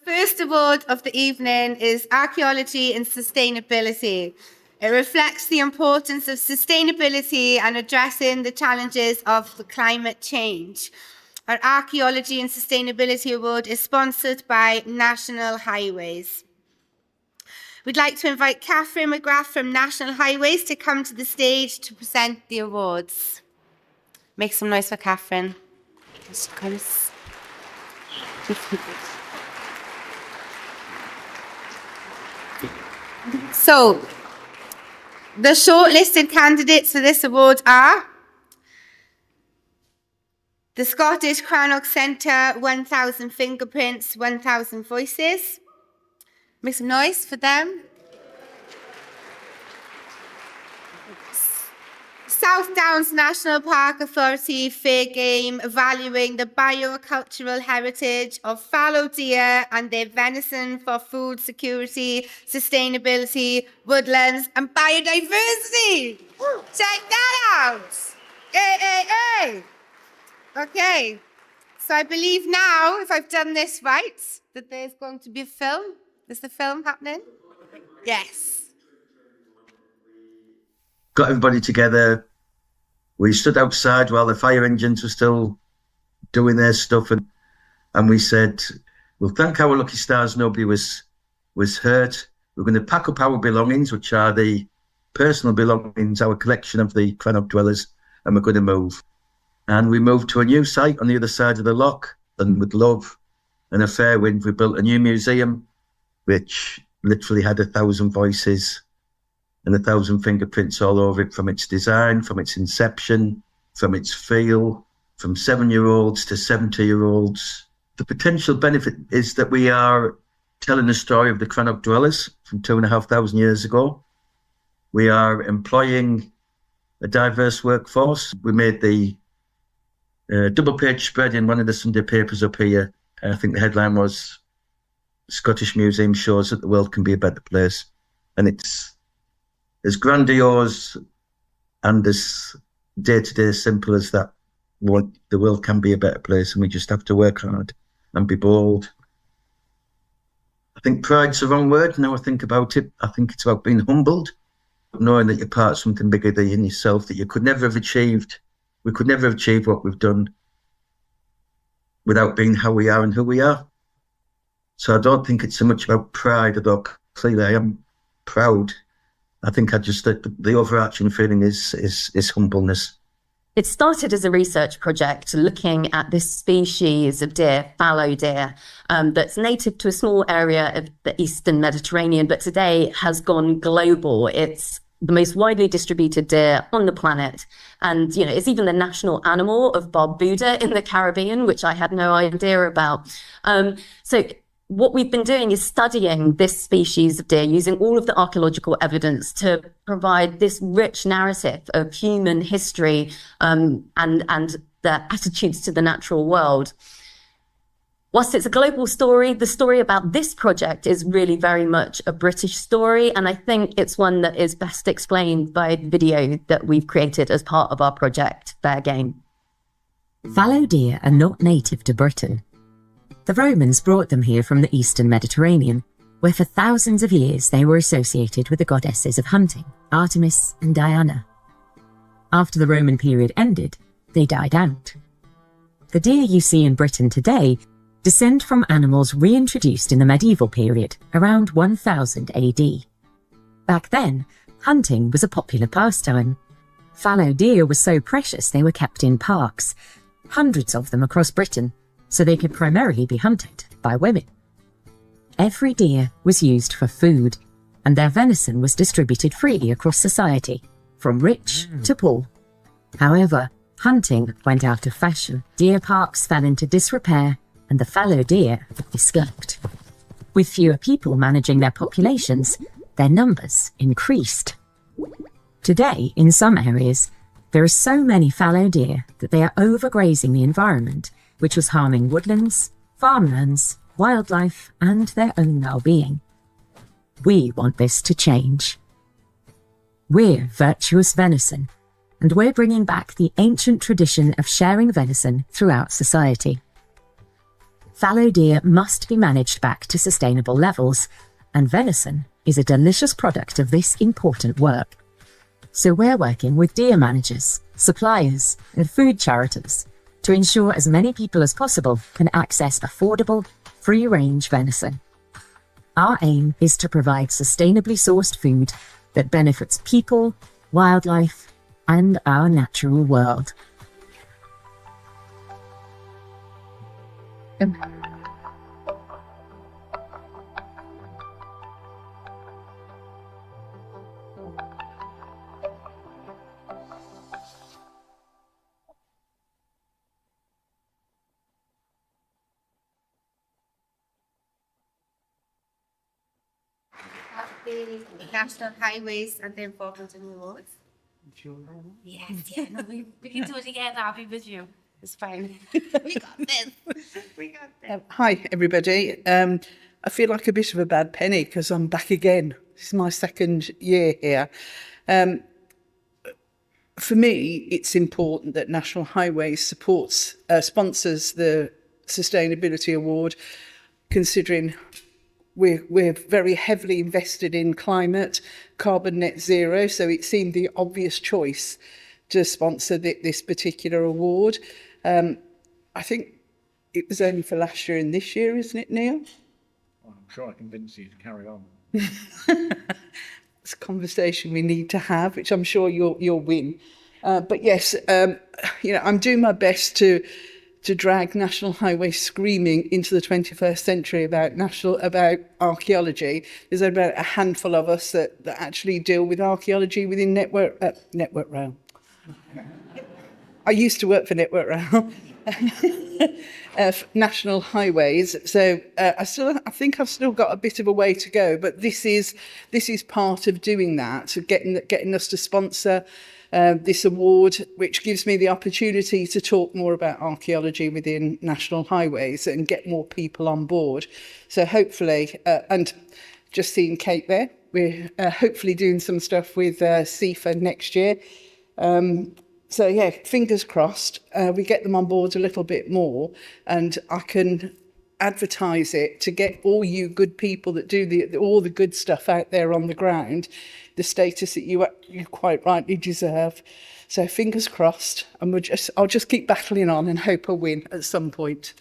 First award of the evening is Archaeology and Sustainability. It reflects the importance of sustainability and addressing the challenges of the climate change. Our Archaeology and Sustainability Award is sponsored by National Highways. We'd like to invite Catherine McGrath from National Highways to come to the stage to present the awards. Make some noise for Catherine. So, the shortlisted candidates for this award are the Scottish Cranach Centre, 1,000 Fingerprints, 1,000 Voices. Make some noise for them. South Downs National Park Authority, Fair Game, valuing the biocultural heritage of fallow deer and their venison for food security, sustainability, woodlands, and biodiversity. Check that out. Hey. Okay, so I believe now, if I've done this right, that there's going to be a film. Is the film happening? Yes. Got everybody together. We stood outside while the fire engines were still doing their stuff, and we said, we'll thank our lucky stars nobody was hurt. We're going to pack up our belongings, which are the personal belongings, our collection of the Cranach dwellers, and we're going to move. And we moved to a new site on the other side of the loch, and with love and a fair wind, we built a new museum, which literally had 1,000 voices and 1,000 fingerprints all over it, from its design, from its inception, from its feel, from 7-year-olds to 70-year-olds. The potential benefit is that we are telling the story of the Cranach dwellers from 2,500 years ago. We are employing a diverse workforce. We made the double-page spread in one of the Sunday papers up here. I think the headline was, Scottish Museum shows that the world can be a better place. And it's as grandiose and as day-to-day simple as that. The world can be a better place, and we just have to work hard and be bold. I think pride's the wrong word. Now I think about it, I think it's about being humbled, knowing that you're part of something bigger than yourself, that you could never have achieved. We could never have achieved what we've done without being how we are and who we are. So I don't think it's so much about pride, although clearly I am proud. I think the overarching feeling is humbleness. It started as a research project looking at this species of deer, fallow deer, that's native to a small area of the Eastern Mediterranean, but today has gone global. It's the most widely distributed deer on the planet. And, it's even the national animal of Barbuda in the Caribbean, which I had no idea about. So what we've been doing is studying this species of deer using all of the archaeological evidence to provide this rich narrative of human history and the attitudes to the natural world. Whilst it's a global story, the story about this project is really very much a British story, and I think it's one that is best explained by the video that we've created as part of our project, Fair Game. Fallow deer are not native to Britain. The Romans brought them here from the Eastern Mediterranean, where for thousands of years they were associated with the goddesses of hunting, Artemis and Diana. After the Roman period ended, they died out. The deer you see in Britain today descend from animals reintroduced in the medieval period, around 1000 AD. Back then, hunting was a popular pastime. Fallow deer were so precious they were kept in parks, hundreds of them across Britain, so they could primarily be hunted by women. Every deer was used for food, and their venison was distributed freely across society, from rich to poor. However, hunting went out of fashion. Deer parks fell into disrepair, and the fallow deer escaped. With fewer people managing their populations, their numbers increased. Today, in some areas, there are so many fallow deer that they are overgrazing the environment, which was harming woodlands, farmlands, wildlife, and their own well-being. We want this to change. We're Virtuous Venison, and we're bringing back the ancient tradition of sharing venison throughout society. fallow deer must be managed back to sustainable levels, and venison is a delicious product of this important work. So we're working with deer managers, suppliers, and food charities to ensure as many people as possible can access affordable, free-range venison. Our aim is to provide sustainably sourced food that benefits people, wildlife, and our natural world. The national highways and the importance of the roads. Yes, no, we can do it again. I'll be with you. It's fine. We got this. We got this. Hi, everybody. I feel like a bit of a bad penny because I'm back again. This is my second year here. For me, it's important that National Highways sponsors the Sustainability Award, considering we're very heavily invested in climate, carbon net zero, so it seemed the obvious choice to sponsor this particular award. I think it was only for last year and this year, isn't it, Neil? I'm sure I convinced you to carry on. It's a conversation we need to have, which I'm sure you'll win. But yes, I'm doing my best to drag National Highway screaming into the 21st century about archaeology. There's about a handful of us that actually deal with archaeology within Network Rail. I used to work for Network Rail. National Highways. So I think I've still got a bit of a way to go, but this is part of doing that, getting us to sponsor this award, which gives me the opportunity to talk more about archaeology within National Highways and get more people on board. So hopefully, and just seeing Kate there, we're hopefully doing some stuff with CIFA next year. So yeah, fingers crossed, we get them on board a little bit more and I can advertise it to get all you good people that do all the good stuff out there on the ground, the status that you quite rightly deserve. So fingers crossed, and I'll just keep battling on and hope I win at some point.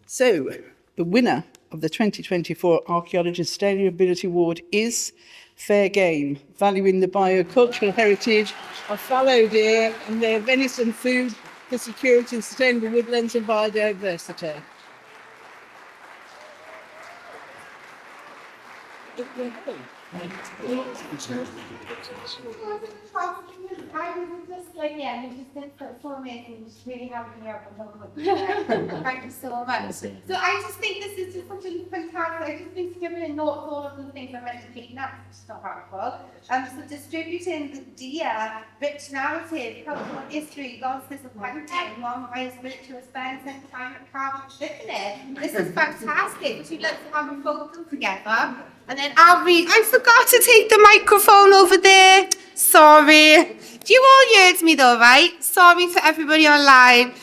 So, the winner of the 2024 Archaeology Sustainability Award is Fair Game, valuing the biocultural heritage of fallow deer and their venison food for security and sustainable woodlands and biodiversity. I was just like, yeah, you just did that for me and just really having me up and thank you so much. So I just think this is just such a fantastic, I just need to give it a note of all of the things I meant to keep up, which is not helpful. So distributing the deer, rich narrative, cultural history, goddesses of hunting, long ways, spiritual spends and climate carbon shifting it. This is fantastic. Would you like to have a photo together? And then I forgot to take the microphone over there. Sorry. Do you all heard me though, right? Sorry for everybody online.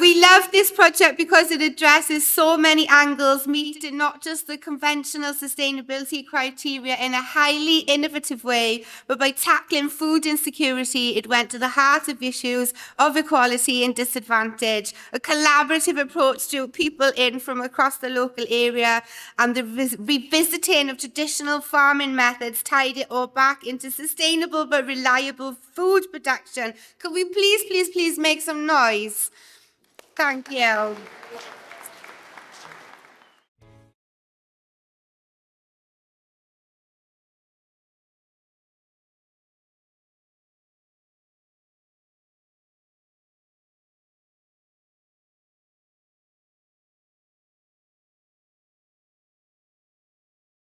We love this project because it addresses so many angles, meeting not just the conventional sustainability criteria in a highly innovative way, but by tackling food insecurity, it went to the heart of issues of equality and disadvantage. A collaborative approach drew people in from across the local area, and the revisiting of traditional farming methods tied it all back into sustainable but reliable food production. Could we please make some noise? Thank you.